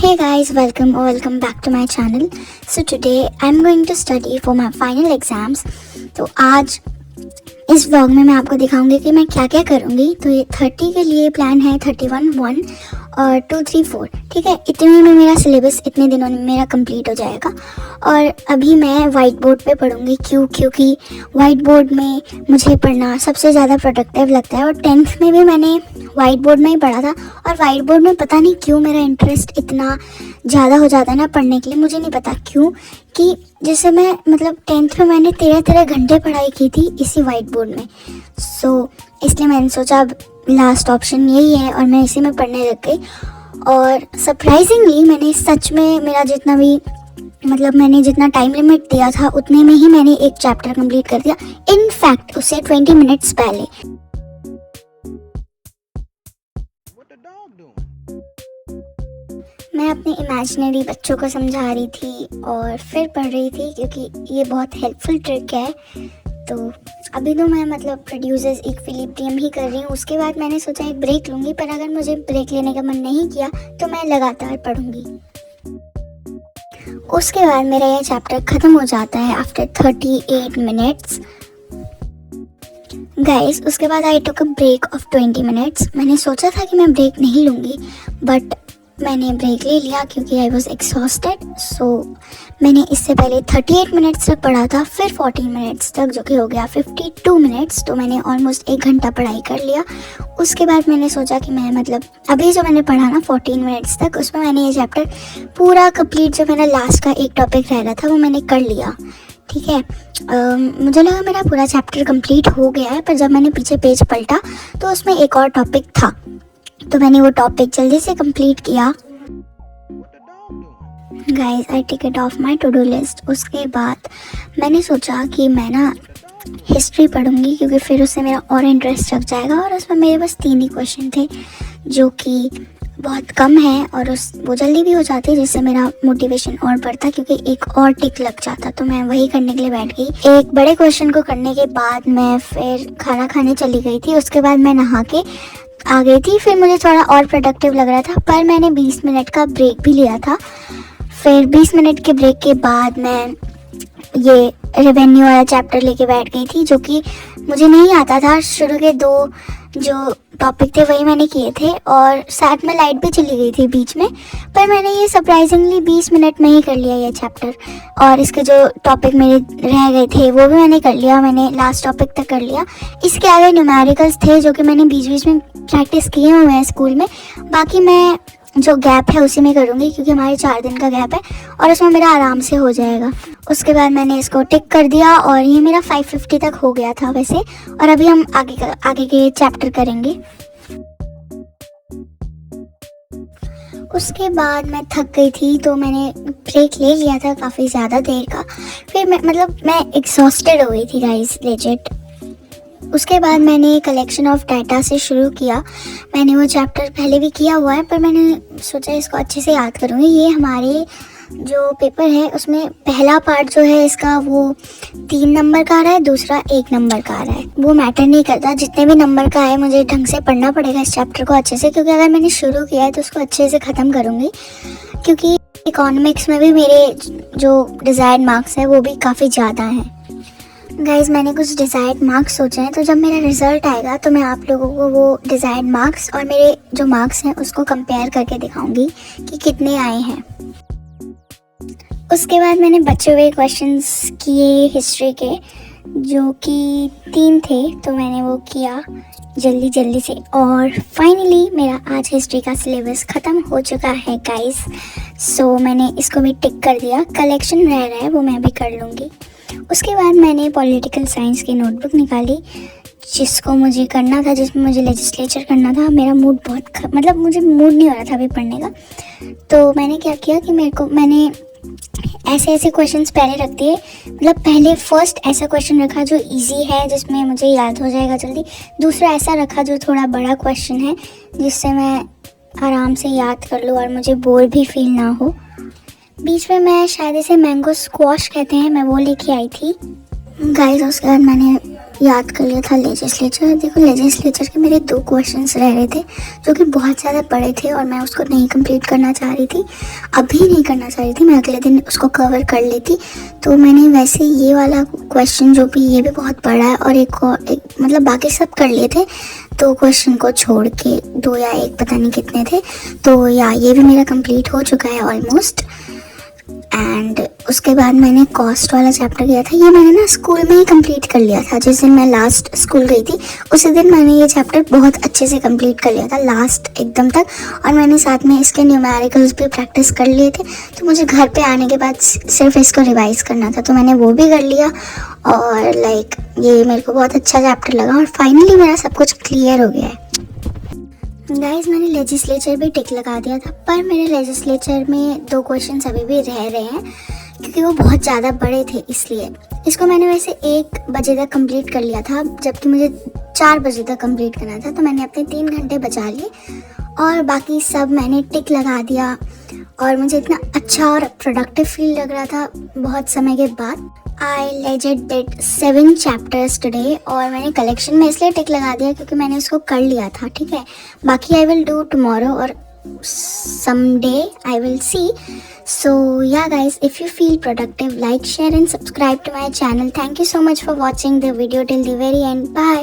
Hey guys, welcome back to my channel. So today I'm going to study for my final exams. तो आज इस vlog में मैं आपको दिखाऊंगी कि मैं क्या क्या करूंगी। तो ये 30 के लिए प्लान है, 31, 1 और 2, 3, 4, ठीक है। इतने में मेरा सिलेबस इतने दिनों में मेरा कंप्लीट हो जाएगा। और अभी मैं वाइट बोर्ड पे पढ़ूंगी क्योंकि वाइट बोर्ड में मुझे पढ़ना सबसे ज़्यादा प्रोडक्टिव लगता है। और 10th में भी मैंने वाइट बोर्ड में ही पढ़ा था। और वाइट बोर्ड में पता नहीं क्यों मेरा इंटरेस्ट इतना ज़्यादा हो जाता है ना पढ़ने के लिए, मुझे नहीं पता क्यों। कि जैसे मैं 10th में मैंने 13 घंटे पढ़ाई की थी इसी वाइट बोर्ड में। इसलिए मैंने सोचा अब लास्ट ऑप्शन यही है और मैं इसी में पढ़ने लग गई। और सरप्राइजिंगली मैंने सच में मेरा जितना भी मैंने जितना टाइम लिमिट दिया था उतने में ही मैंने एक चैप्टर कंप्लीट कर दिया। इनफैक्ट उससे 20 मिनट्स पहले। मैं अपने इमेजिनरी बच्चों को समझा रही थी और फिर पढ़ रही थी क्योंकि ये बहुत हेल्पफुल ट्रिक है। तो अभी तो मैं प्रोड्यूसर्स इक्विलिब्रियम ही कर रही हूँ। उसके बाद मैंने सोचा एक ब्रेक लूँगी, पर अगर मुझे ब्रेक लेने का मन नहीं किया तो मैं लगातार पढ़ूँगी। उसके बाद मेरा यह चैप्टर ख़त्म हो जाता है आफ्टर 38 मिनट्स गाइस। उसके बाद आई टुक अ ब्रेक ऑफ 20 मिनट्स। मैंने सोचा था कि मैं ब्रेक नहीं लूँगी, बट मैंने ब्रेक ले लिया क्योंकि आई वॉज एग्जॉस्टेड। मैंने इससे पहले 38 मिनट्स तक पढ़ा था, फिर 40 मिनट्स तक, जो कि हो गया 52 मिनट्स। तो मैंने ऑलमोस्ट 1 घंटा पढ़ाई कर लिया। उसके बाद मैंने सोचा कि मैं अभी जो मैंने पढ़ा ना 14 मिनट्स तक, उसमें मैंने ये चैप्टर पूरा कंप्लीट, जो मेरा लास्ट का एक टॉपिक रह रहा था वो मैंने कर लिया, ठीक है। मुझे लगा मेरा पूरा चैप्टर कंप्लीट हो गया है, पर जब मैंने पीछे पेज पलटा तो उसमें एक और टॉपिक था, तो मैंने वो टॉपिक जल्दी से कंप्लीट किया। Guys, I take it off my to do list. उसके बाद मैंने सोचा कि मैं ना हिस्ट्री पढ़ूंगी क्योंकि फिर उससे मेरा और इंटरेस्ट जग जाएगा। और उसमें मेरे बस 3 ही क्वेश्चन थे जो कि बहुत कम है और वो जल्दी भी हो जाते, जिससे मेरा मोटिवेशन और बढ़ता क्योंकि एक और टिक लग जाता। तो मैं वही करने के लिए बैठ गई। एक बड़े क्वेश्चन को करने के बाद मैं फिर खाना खाने चली गई थी। उसके बाद मैं नहा के आ गई थी। फिर मुझे थोड़ा और प्रोडक्टिव लग रहा था, पर मैंने 20 मिनट का ब्रेक भी लिया था। फिर 20 मिनट के ब्रेक के बाद मैं ये रेवेन्यू वाला चैप्टर लेके बैठ गई थी, जो कि मुझे नहीं आता था। शुरू के 2 जो टॉपिक थे वही मैंने किए थे और साथ में लाइट भी चली गई थी बीच में, पर मैंने ये सरप्राइजिंगली 20 मिनट में ही कर लिया ये चैप्टर। और इसके जो टॉपिक मेरे रह गए थे वो भी मैंने कर लिया, मैंने लास्ट टॉपिक तक कर लिया। इसके आगे न्यूमेरिकल्स थे जो कि मैंने बीच बीच में प्रैक्टिस किए हुए हैं स्कूल में। बाकी मैं जो गैप है उसी में करूँगी क्योंकि हमारे 4 दिन का गैप है और उसमें मेरा आराम से हो जाएगा। उसके बाद मैंने इसको टिक कर दिया और ये मेरा 550 तक हो गया था वैसे। और अभी हम आगे के चैप्टर करेंगे। उसके बाद मैं थक गई थी तो मैंने ब्रेक ले लिया था काफ़ी ज़्यादा देर का। फिर मैं एग्जॉस्टेड हो गई थी गाइस, लेजिट। उसके बाद मैंने कलेक्शन ऑफ डाटा से शुरू किया। मैंने वो चैप्टर पहले भी किया हुआ है, पर मैंने सोचा इसको अच्छे से याद करूँगी। ये हमारे जो पेपर है उसमें पहला पार्ट जो है इसका वो 3 नंबर का आ रहा है, दूसरा 1 नंबर का आ रहा है। वो मैटर नहीं करता, जितने भी नंबर का है मुझे ढंग से पढ़ना पड़ेगा इस चैप्टर को अच्छे से, क्योंकि अगर मैंने शुरू किया है तो उसको अच्छे से ख़त्म करूँगी। क्योंकि इकोनॉमिक्स में भी मेरे जो डिज़ायर्ड मार्क्स है वो भी काफ़ी ज़्यादा हैं। गाइज़, मैंने कुछ डिज़ायर्ड मार्क्स सोचे हैं, तो जब मेरा रिज़ल्ट आएगा तो मैं आप लोगों को वो डिज़ायर्ड मार्क्स और मेरे जो मार्क्स हैं उसको कंपेयर करके दिखाऊंगी कि कितने आए हैं। उसके बाद मैंने बचे हुए क्वेश्चंस किए हिस्ट्री के, जो कि 3 थे, तो मैंने वो किया जल्दी से। और फाइनली मेरा आज हिस्ट्री का सिलेबस ख़त्म हो चुका है गाइज़। मैंने इसको भी टिक कर दिया। कलेक्शन रह रहा है, वो मैं भी कर लूँगी। उसके बाद मैंने पॉलिटिकल साइंस की नोटबुक निकाली जिसको मुझे करना था, जिसमें मुझे लेजिस्लेचर करना था। मेरा मूड मुझे मूड नहीं हो रहा था अभी पढ़ने का। तो मैंने क्या किया कि मैंने ऐसे क्वेश्चंस पहले रख दिए। पहले फर्स्ट ऐसा क्वेश्चन रखा जो इजी है, जिसमें मुझे याद हो जाएगा जल्दी। दूसरा ऐसा रखा जो थोड़ा बड़ा क्वेश्चन है, जिससे मैं आराम से याद कर लूँ और मुझे बोर भी फील ना हो। बीच में मैं शायद इसे मैंगो स्क्वाश कहते हैं, मैं वो लेके आई थी गाइस। उसके बाद मैंने याद कर लिया था लेजिस्लेचर। देखो लेजिस्लेचर के मेरे 2 क्वेश्चंस रह रहे थे जो कि बहुत ज़्यादा बड़े थे और मैं उसको नहीं कंप्लीट करना चाह रही थी, अभी नहीं करना चाह रही थी, मैं अगले दिन उसको कवर कर लेती। तो मैंने वैसे ये वाला क्वेश्चन जो भी, ये भी बहुत बड़ा है, और एक मतलब बाकी सब कर लिए थे, 2 क्वेश्चन को छोड़ के, 2 या 1 पता नहीं कितने थे। तो या ये भी मेरा कंप्लीट हो चुका है ऑलमोस्ट। एंड उसके बाद मैंने कॉस्ट वाला चैप्टर किया था, ये मैंने ना स्कूल में ही कंप्लीट कर लिया था। जिस दिन मैं लास्ट स्कूल गई थी उसी दिन मैंने ये चैप्टर बहुत अच्छे से कंप्लीट कर लिया था, लास्ट एकदम तक। और मैंने साथ में इसके न्यूमेरिकल्स भी प्रैक्टिस कर लिए थे, तो मुझे घर पे आने के बाद सिर्फ इसको रिवाइज करना था, तो मैंने वो भी कर लिया। और लाइक ये मेरे को बहुत अच्छा चैप्टर लगा और फाइनली मेरा सब कुछ क्लियर हो गया है। गाइस मैंने लेजिस्लेचर भी टिक लगा दिया था, पर मेरे लेजिस्लेचर में 2 क्वेश्चंस अभी भी रह रहे हैं क्योंकि वो बहुत ज़्यादा बड़े थे, इसलिए इसको मैंने वैसे 1 बजे तक कंप्लीट कर लिया था, जबकि मुझे 4 बजे तक कंप्लीट करना था। तो मैंने अपने 3 घंटे बचा लिए और बाकी सब मैंने टिक लगा दिया और मुझे इतना अच्छा और प्रोडक्टिव फील लग रहा था बहुत समय के बाद। I legit did 7 chapters today और मैंने कलेक्शन में इसलिए टिक लगा दिया क्योंकि मैंने उसको कर लिया था, ठीक है। बाकी आई विल डू टुमारो और someday I will see. So yeah guys, if you feel productive, like, share and subscribe to my channel. Thank you so much for watching the video till the very end. Bye.